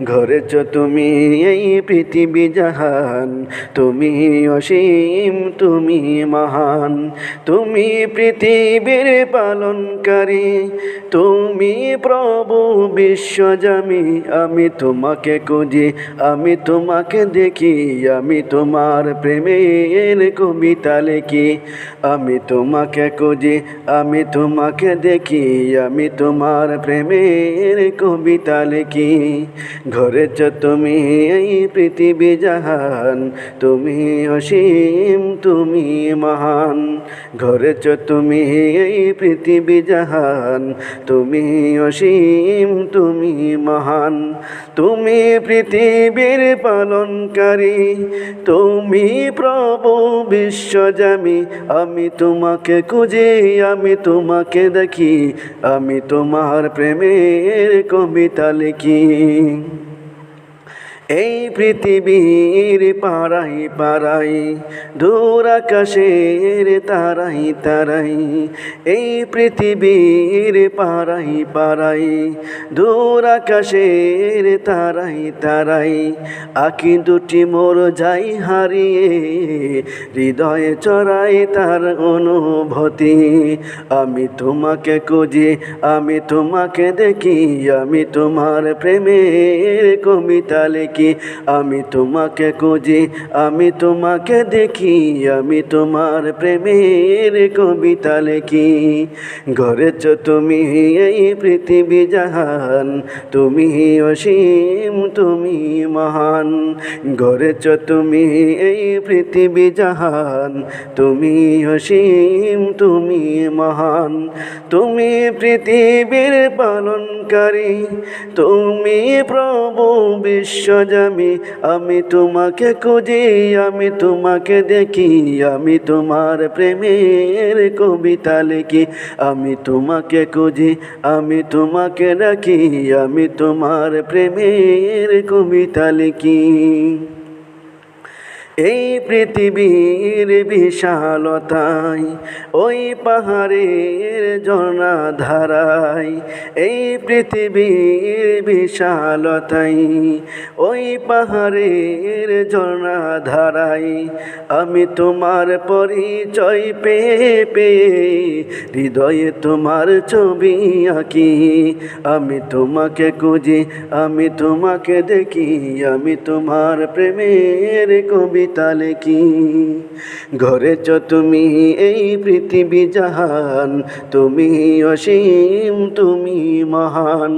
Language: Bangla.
গড়েছ তুমি এই পৃথিবী জাহান, তুমি অসীম, তুমি মহান। তুমি পৃথিবীর পালনকারী, তুমি প্রভু বিশ্বজামি। আমি তোমাকে খুঁজি, আমি তোমাকে দেখি, আমি তোমার প্রেমের কবিতা লিখি। আমি তোমাকে খুঁজি, আমি তোমাকে দেখি, আমি তোমার প্রেমের কবিতা লিখি। গড়েছ তুমি এই পৃথিবী জাহান, তুমি অসীম, তুমি মহান। গড়েছ তুমি এই পৃথিবী জাহান, তুমি অসীম, তুমি মহান। তুমি পৃথিবীর পালনকারী, তুমি প্রভু বিশ্বজামি। আমি তোমাকে খুঁজি, আমি তোমাকে দেখি, আমি তোমার প্রেমের কবিতা লিখি। এই পৃথিবীর পাড়াই পাড়াই, দূর আকাশের তারাই তারাই। এই পৃথিবীর পাড়াই পাড়াই, দূর আকাশের তারাই তারাই। আঁখি দুটি মোর যাই হারিয়ে, হৃদয়ে চড়াই তার অনুভূতি। আমি তোমাকে খুঁজি, আমি তোমাকে দেখি, আমি তোমার প্রেমের কবিতা লিখি। আমি তোমাকে খুঁজি, আমি তোমাকে দেখি, আমি তোমার প্রেমের কবিতা লিখি। গড়েছ তুমি এই পৃথিবী জাহান, তুমি অসীম, তুমি মহান। গড়েছ তুমি এই পৃথিবী জাহান, তুমি অসীম, তুমি মহান। তুমি পৃথিবীর পালনকারী, তুমি প্রভু বিশ্বজামি। আমি তোমাকে খুঁজি, আমি তোমাকে দেখি, আমি তোমার প্রেমের কবিতা লিখি। আমি তোমাকে খুঁজি, আমি তোমাকে ডাকি, আমি তোমার প্রেমের কবিতা লিখি। এই পৃথিবীর বিশালতায়, ওই পাহাড়ের ঝর্ণা ধারায়। এই পৃথিবীর বিশালতায়, ওই পাহাড়ের ঝর্ণা ধারায়। আমি তোমার পরিচয় পেয়ে পেয়ে, হৃদয়ে তোমার ছবি আঁকি। আমি তোমাকে খুঁজি, আমি তোমাকে দেখি, আমি তোমার প্রেমের কবিতা লিখি। গড়েছ তুমি এই পৃথিবী জাহান, তুমি অসীম, তুমি মহান।